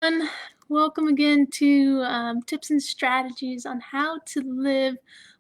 everyone. Welcome again to tips and strategies on how to live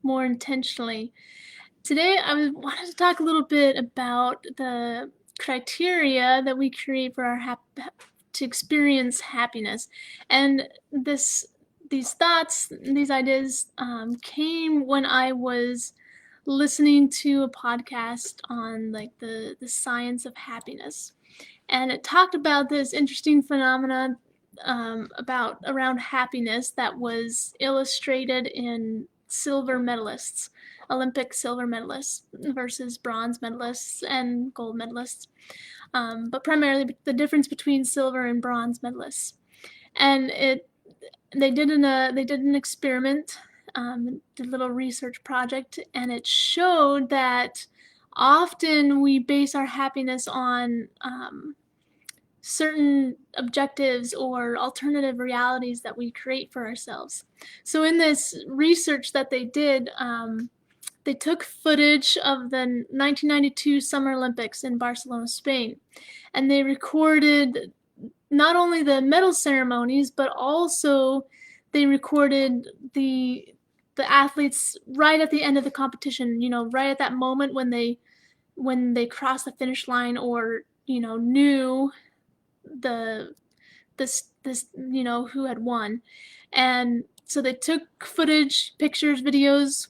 more intentionally. Today, wanted to talk a little bit about the criteria that we create for our to experience happiness, and these thoughts, these ideas came when I was listening to a podcast on like the science of happiness, and it talked about this interesting phenomenon about around happiness that was illustrated in silver medalists, Olympic silver medalists versus bronze medalists and gold medalists, but primarily the difference between silver and bronze medalists. And they did an experiment, did a little research project, and it showed that often we base our happiness on certain objectives or alternative realities that we create for ourselves. So in this research that they did, they took footage of the 1992 Summer Olympics in Barcelona, Spain, and they recorded not only the medal ceremonies, but also they recorded the athletes right at the end of the competition. You know, right at that moment when they crossed the finish line, or knew the this who had won. And so they took footage, pictures, videos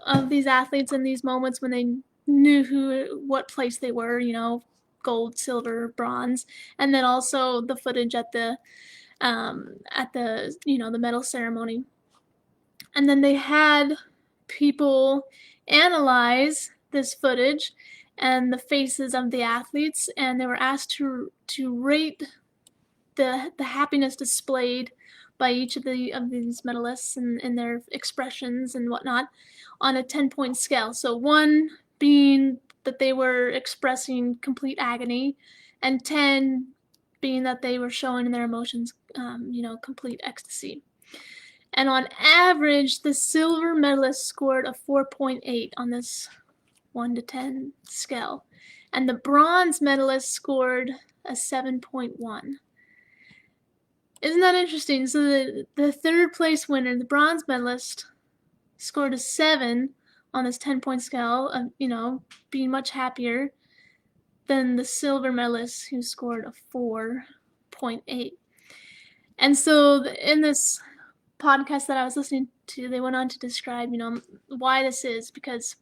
of these athletes in these moments when they knew what place they were, gold, silver, bronze, and then also the footage at the the medal ceremony. And then they had people analyze this footage and the faces of the athletes, and they were asked to rate the happiness displayed by each of these medalists and their expressions and whatnot on a 10-point scale. So 1 being that they were expressing complete agony, and 10 being that they were showing in their emotions, complete ecstasy. And on average, the silver medalist scored a 4.8 on this 1 to 10 scale, and the bronze medalist scored a 7.1. Isn't that interesting? So the third place winner, the bronze medalist, scored a 7 on this 10-point scale, being much happier than the silver medalist, who scored a 4.8. And so in this podcast that I was listening to, they went on to describe, why this is, because,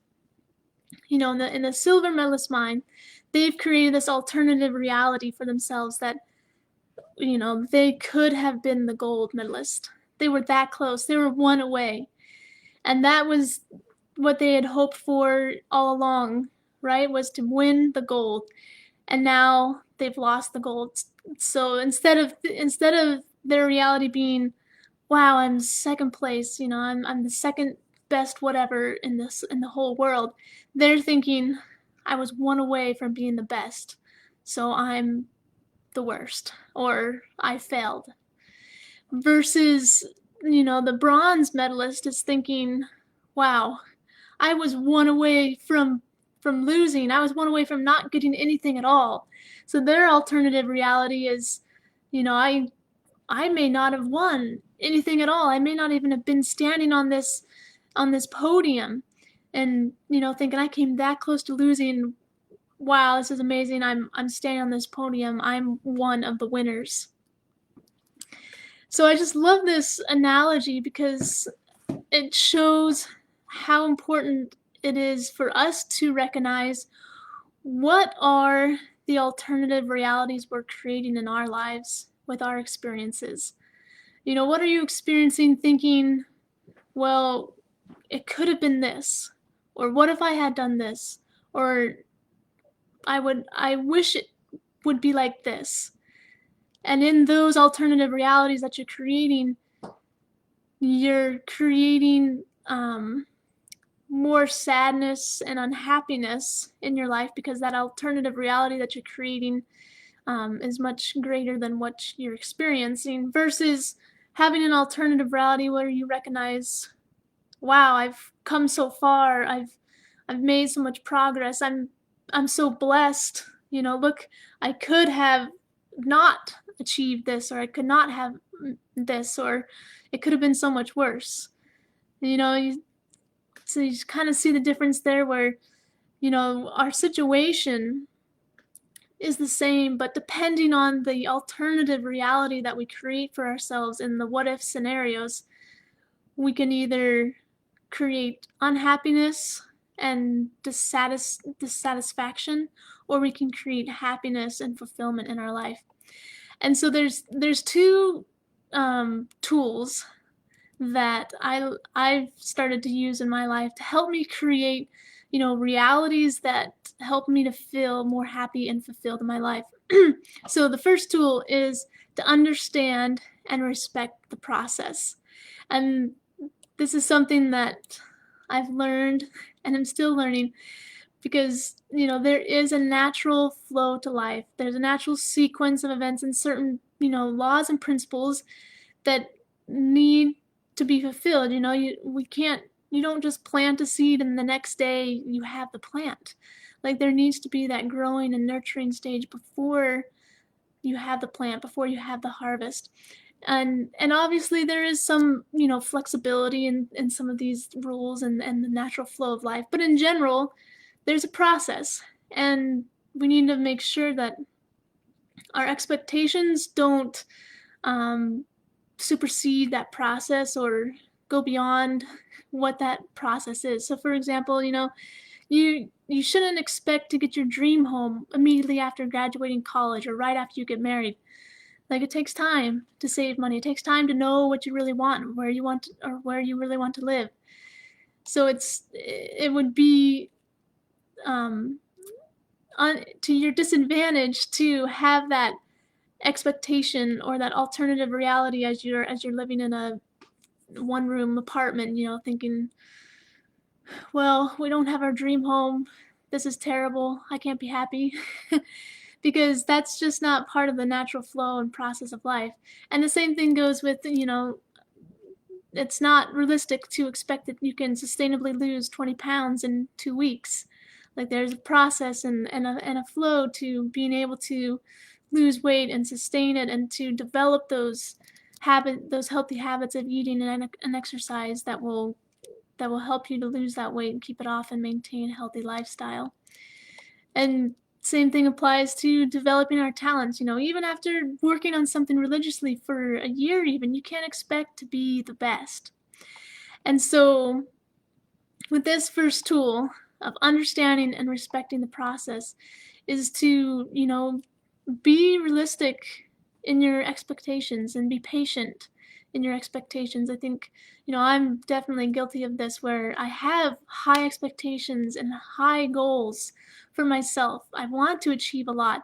in the silver medalist mind, they've created this alternative reality for themselves that they could have been the gold medalist. They were that close. They were 1 away. And that was what they had hoped for all along, right? Was to win the gold. And now they've lost the gold. So instead of their reality being, wow, I'm second place, I'm the second best whatever in the whole world, they're thinking, I was 1 away from being the best. So I'm the worst, or I failed. Versus, the bronze medalist is thinking, wow, I was 1 away from losing. I was 1 away from not getting anything at all. So their alternative reality is, I may not have won anything at all. I may not even have been standing on this podium, and thinking I came that close to losing. Wow, this is amazing. I'm standing on this podium. I'm one of the winners. So I just love this analogy because it shows how important it is for us to recognize what are the alternative realities we're creating in our lives with our experiences. What are you experiencing thinking, well, it could have been this, or what if I had done this, or I wish it would be like this. And in those alternative realities that you're creating more sadness and unhappiness in your life, because that alternative reality that you're creating is much greater than what you're experiencing, versus having an alternative reality where you recognize, wow, I've come so far. I've made so much progress. I'm so blessed. Look, I could have not achieved this, or I could not have this, or it could have been so much worse. You know, so you kind of see the difference there where, our situation is the same, but depending on the alternative reality that we create for ourselves in the what if scenarios, we can either create unhappiness and dissatisfaction, or we can create happiness and fulfillment in our life. And so there's two tools that I've started to use in my life to help me create, realities that help me to feel more happy and fulfilled in my life. So the first tool is to understand and respect the process. And this is something that I've learned and I'm still learning, because there is a natural flow to life. There's a natural sequence of events and certain laws and principles that need to be fulfilled. You don't just plant a seed and the next day you have the plant. Like, there needs to be that growing and nurturing stage before you have the plant, before you have the harvest. And obviously there is some flexibility in some of these rules and the natural flow of life, but in general there's a process, and we need to make sure that our expectations don't supersede that process or go beyond what that process is. So for example, you shouldn't expect to get your dream home immediately after graduating college or right after you get married. Like, it takes time to save money. It takes time to know what you really want, where you want to, or where you really want to live. So it would be to your disadvantage to have that expectation or that alternative reality as you're living in a one-room apartment, thinking, well, we don't have our dream home. This is terrible. I can't be happy. Because that's just not part of the natural flow and process of life. And the same thing goes with, it's not realistic to expect that you can sustainably lose 20 pounds in 2 weeks. Like, there's a process and a flow to being able to lose weight and sustain it, and to develop those healthy habits of eating and exercise that will help you to lose that weight and keep it off and maintain a healthy lifestyle. And same thing applies to developing our talents. Even after working on something religiously for a year, even, you can't expect to be the best. And so with this first tool of understanding and respecting the process is to, be realistic in your expectations and be patient in your expectations. I think, I'm definitely guilty of this, where I have high expectations and high goals for myself. I want to achieve a lot,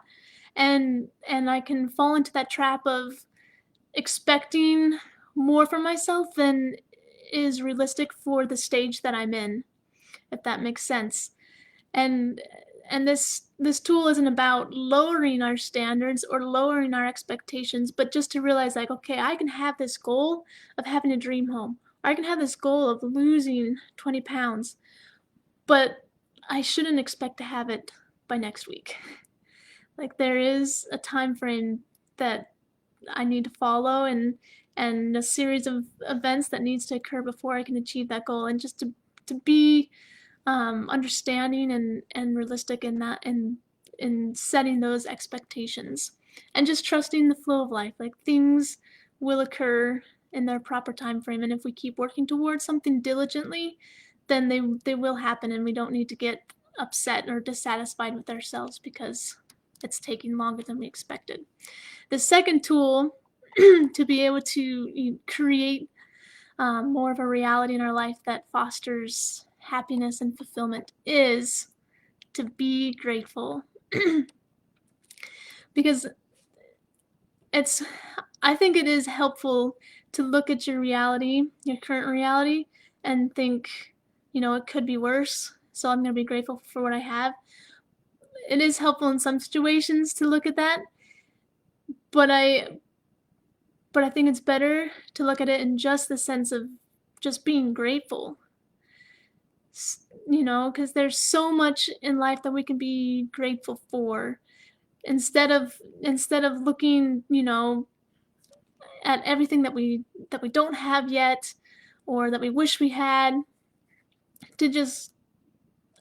and I can fall into that trap of expecting more from myself than is realistic for the stage that I'm in, if that makes sense. And this tool isn't about lowering our standards or lowering our expectations, but just to realize, like, okay, I can have this goal of having a dream home, or I can have this goal of losing 20 pounds, but I shouldn't expect to have it by next week. Like, there is a time frame that I need to follow, and a series of events that needs to occur before I can achieve that goal, and just to be understanding and realistic in that, in setting those expectations, and just trusting the flow of life. Like, things will occur in their proper time frame, and if we keep working towards something diligently, then they will happen, and we don't need to get upset or dissatisfied with ourselves because it's taking longer than we expected. The second tool to be able to create more of a reality in our life that fosters happiness and fulfillment is to be grateful. Because I think it is helpful to look at your reality, your current reality, and think, it could be worse, so I'm going to be grateful for what I have. It is helpful in some situations to look at that, but I think it's better to look at it in just the sense of just being grateful. Because there's so much in life that we can be grateful for. instead of looking, at everything that we don't have yet or that we wish we had, to just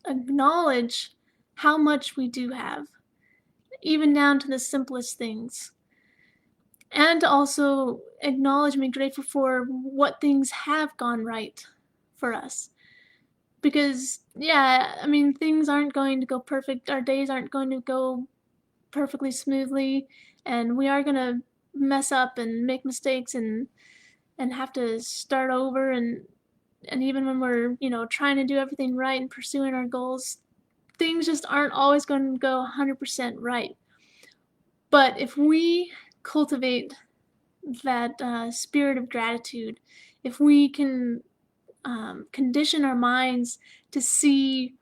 acknowledge how much we do have, even down to the simplest things. And to also acknowledge and be grateful for what things have gone right for us. Because, yeah, I mean, things aren't going to go perfect. Our days aren't going to go perfectly smoothly, and we are going to mess up and make mistakes and have to start over. And even when we're, trying to do everything right and pursuing our goals, things just aren't always going to go 100% right. But if we cultivate that spirit of gratitude, if we can condition our minds to see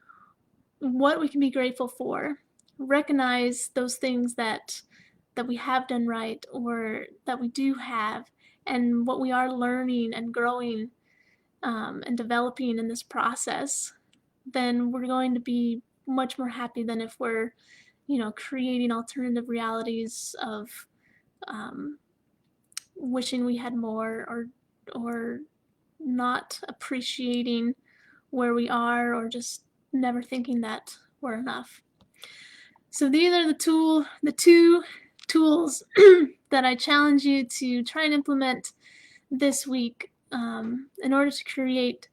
what we can be grateful for, recognize those things that we have done right or that we do have, and what we are learning and growing and developing in this process, then we're going to be much more happy than if we're, creating alternative realities of wishing we had more, or not appreciating where we are, or just never thinking that we're enough. So these are the two tools that I challenge you to try and implement this week in order to create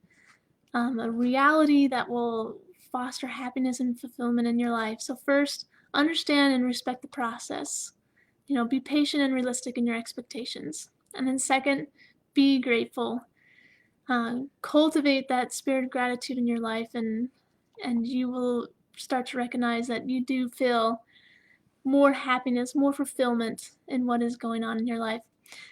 a reality that will foster happiness and fulfillment in your life. So first, understand and respect the process. Be patient and realistic in your expectations. And then second, be grateful. Cultivate that spirit of gratitude in your life, and you will start to recognize that you do feel more happiness, more fulfillment in what is going on in your life.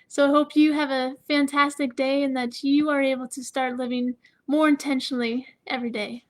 So I hope you have a fantastic day and that you are able to start living more intentionally every day.